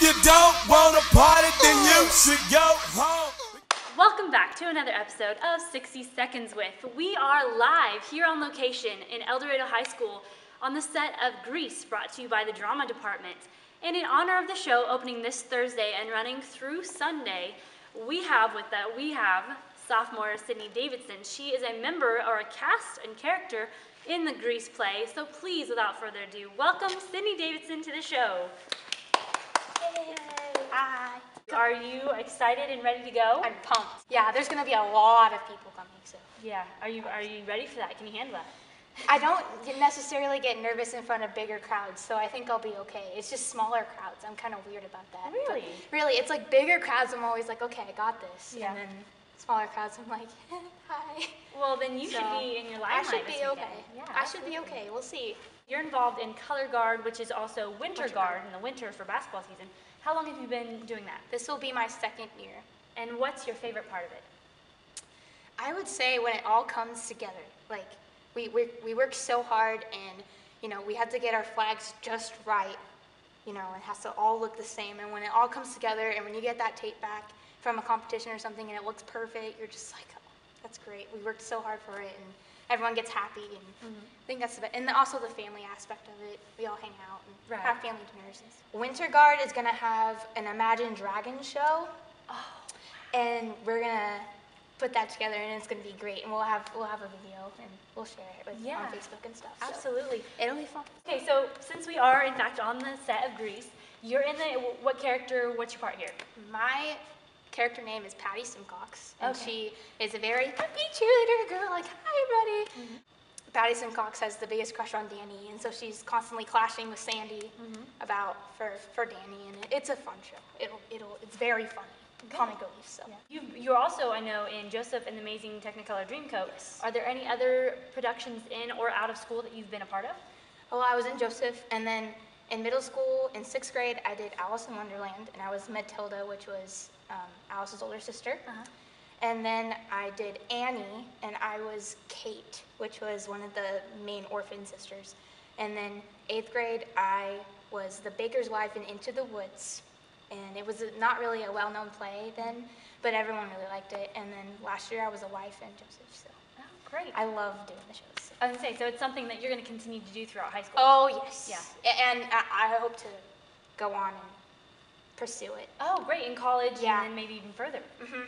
If you don't want to party, then you should go home. Welcome back to another episode of 60 Seconds With. We are live here on location in El Dorado High School on the set of Grease, brought to you by the Drama Department. And in honor of the show opening this Thursday and running through Sunday, we have sophomore Sidnie Davidson. She is a member or a cast and character in the Grease play. So please, without further ado, welcome Sidnie Davidson to the show. Yay! Hi. Are you excited and ready to go? I'm pumped. Yeah, there's gonna be a lot of people coming, so. Yeah. Are you ready for that? Can you handle that? I don't necessarily get nervous in front of bigger crowds, so I think I'll be okay. It's just smaller crowds. I'm kind of weird about that. Really? But really, it's like bigger crowds, I'm always like, okay, I got this. Yeah. And then smaller crowds, I'm like, hi. Well, then you should be in your limelight. I should be okay. Yeah, I should be okay. We'll see. You're involved in color guard, which is also winter guard in the winter for basketball season. How long have you been doing that? This will be my second year. And what's your favorite part of it? I would say when it all comes together. Like, we work so hard, and, you know, we have to get our flags just right. You know, it has to all look the same. And when it all comes together, and when you get that tape back from a competition or something, and it looks perfect, you're just like, oh, that's great. We worked so hard for it, and everyone gets happy. And I think that's the best. And also the family aspect of it. We all hang out and have family dinners. Winter Guard is gonna have an Imagine Dragons show. Oh. And we're gonna put that together, and it's gonna be great. And we'll have a video, and we'll share it on Facebook and stuff. Absolutely. So it'll be fun. Okay, so since we are in fact on the set of Grease, you're in the what character? What's your part here? My character name is Patty Simcox, and Okay. she is a very happy cheerleader girl. Like, hi, everybody. Patty Simcox has the biggest crush on Danny, and so she's constantly clashing with Sandy for Danny, and it's a fun show. It's very funny, comic relief. So You're also, I know, in Joseph and the Amazing Technicolor Dreamcoat. Yes. Are there any other productions in or out of school that you've been a part of? Well, I was in Joseph, and then in middle school, in 6th grade, I did Alice in Wonderland, and I was Matilda, which was Alice's older sister. And then I did Annie, and I was Kate, which was one of the main orphan sisters. And then 8th grade, I was the baker's wife in Into the Woods. And it was not really a well-known play then, but everyone really liked it. And then last year, I was a wife in Joseph, so. Oh, great. I love doing the shows. I was going to say, so it's something that you're going to continue to do throughout high school? Oh, yes. Yeah. And I hope to go on and pursue it. Oh, great. In college Yeah. and then maybe even further.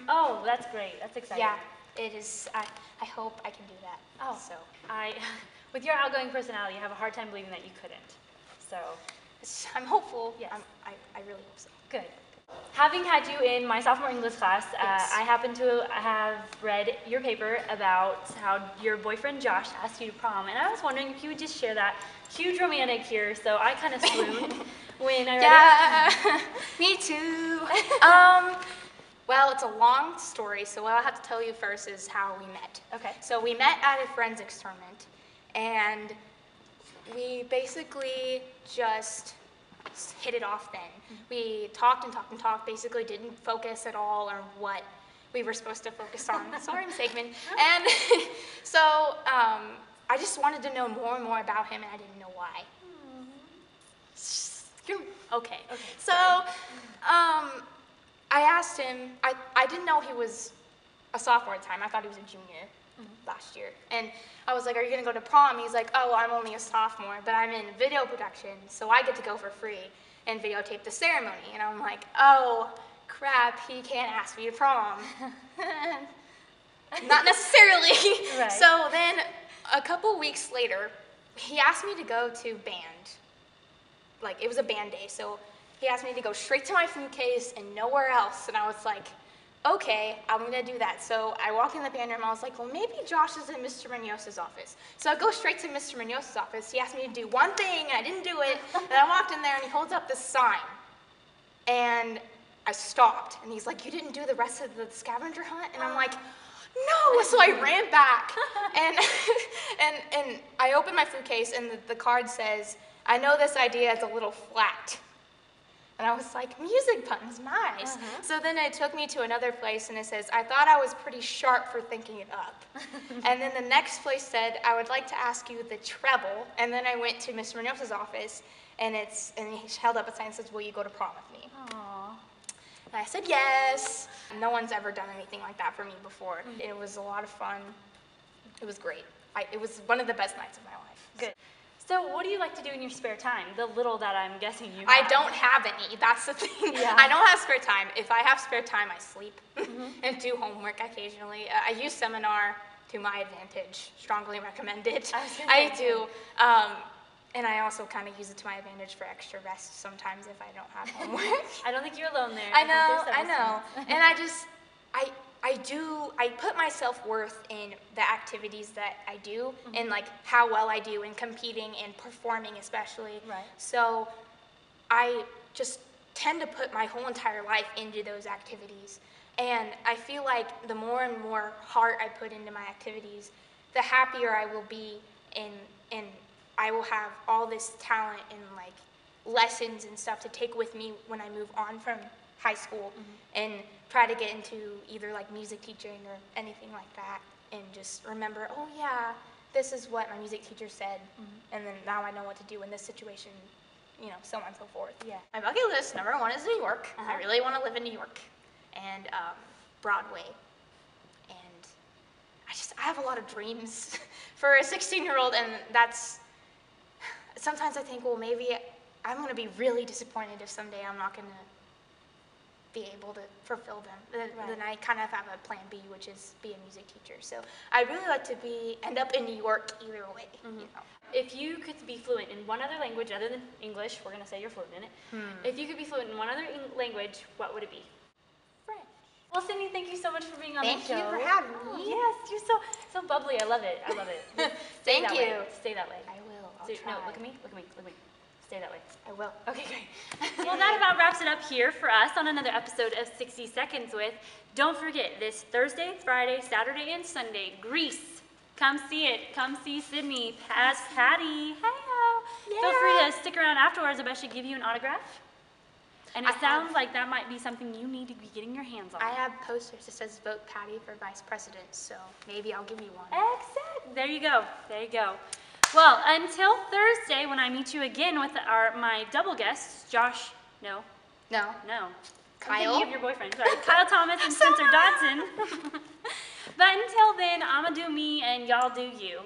Oh, that's great. That's exciting. Yeah, it is. I hope I can do that. Oh, So with your outgoing personality, I have a hard time believing that you couldn't. So, I'm hopeful. Yes. I really hope so. good. Having had you in my sophomore English class, Yes. I happen to have read your paper about how your boyfriend Josh asked you to prom, and I was wondering if you would just share that. Huge romantic here, so I kind of swooned when I read Yeah, me too. Well, it's a long story, so what I'll have to tell you first is how we met. Okay. So we met at a forensics tournament, and we basically just hit it off then. We talked and talked and talked, basically didn't focus at all on what we were supposed to focus on. Sorry, Sigmund. And so I just wanted to know more and more about him, and I didn't know why. Okay. So I asked him, I didn't know he was a sophomore at the time. I thought he was a junior last year. And I was like, are you going to go to prom? He's like, oh, I'm only a sophomore, but I'm in video production, so I get to go for free and videotape the ceremony. And I'm like, oh, crap, he can't ask me to prom. Not necessarily. Right. So then a couple weeks later, he asked me to go to band. Like, it was a band day, so he asked me to go straight to my food case and nowhere else. And I was like, okay, I'm gonna do that. So I walk in the band room, I was like, well, maybe Josh is in Mr. Munoz's office. So I go straight to Mr. Munoz's office. He asked me to do one thing, and I didn't do it. And I walked in there, and he holds up this sign. And I stopped, and he's like, you didn't do the rest of the scavenger hunt? And I'm like, no! So I ran back, and I opened my food case, and the card says, I know this idea is a little flat. And I was like, music buttons, nice. So then it took me to another place, and it says, I thought I was pretty sharp for thinking it up. And then the next place said, I would like to ask you the treble. And then I went to Mr. Munoz's office, and he held up a sign that says, "Will you go to prom with me?" Aww. And I said yes. No one's ever done anything like that for me before. It was a lot of fun. It was great. It was one of the best nights of my life. Good. So what do you like to do in your spare time? The little that I'm guessing you have. I don't have any. That's the thing. Yeah. I don't have spare time. If I have spare time, I sleep and do homework occasionally. I use Seminar to my advantage. Strongly recommend it. I do. And I also kind of use it to my advantage for extra rest sometimes if I don't have homework. I don't think you're alone there. I know. And I put my self-worth in the activities that I do and like how well I do in competing and performing especially. Right. So I just tend to put my whole entire life into those activities. And I feel like the more and more heart I put into my activities, the happier I will be and I will have all this talent and like lessons and stuff to take with me when I move on from high school and try to get into either like music teaching or anything like that and just remember, oh yeah, this is what my music teacher said and then now I know what to do in this situation, you know, so on and so forth. Yeah. My bucket list, number one is New York. I really want to live in New York and Broadway. And I have a lot of dreams for a 16-year-old and sometimes I think, well, maybe I'm going to be really disappointed if someday I'm not going to be able to fulfill them. Then I kind of have a plan B, which is be a music teacher. So I really like to end up in New York either way. You know. If you could be fluent in one other language other than English, we're going to say you're fluent in it. If you could be fluent in one other language, what would it be? French. Well, Sidnie, thank you so much for being on the show. Thank you for having me. Yes, you're so bubbly. I love it. I love it. Thank that you. Way. Stay that way. I will. I'll No, try. look at me. Look at me. Look at me. Stay that way. I will. Okay, great. Well, that about wraps it up here for us on another episode of 60 Seconds with. Don't forget, this Thursday, Friday, Saturday, and Sunday, Grease. Come see it. Come see Sidnie. Past Patty. Hey-ho. Yeah. Feel free to stick around afterwards. I bet she'll give you an autograph. And it sounds like that might be something you need to be getting your hands on. I have posters that says vote Patty for vice president, so maybe I'll give you one. Excellent. There you go. There you go. Well, until Thursday when I meet you again with my double guests, Josh, no. No. I'm thinking Kyle? of your boyfriend, sorry. Kyle Thomas and Spencer Dodson. But until then, I'ma do me and y'all do you.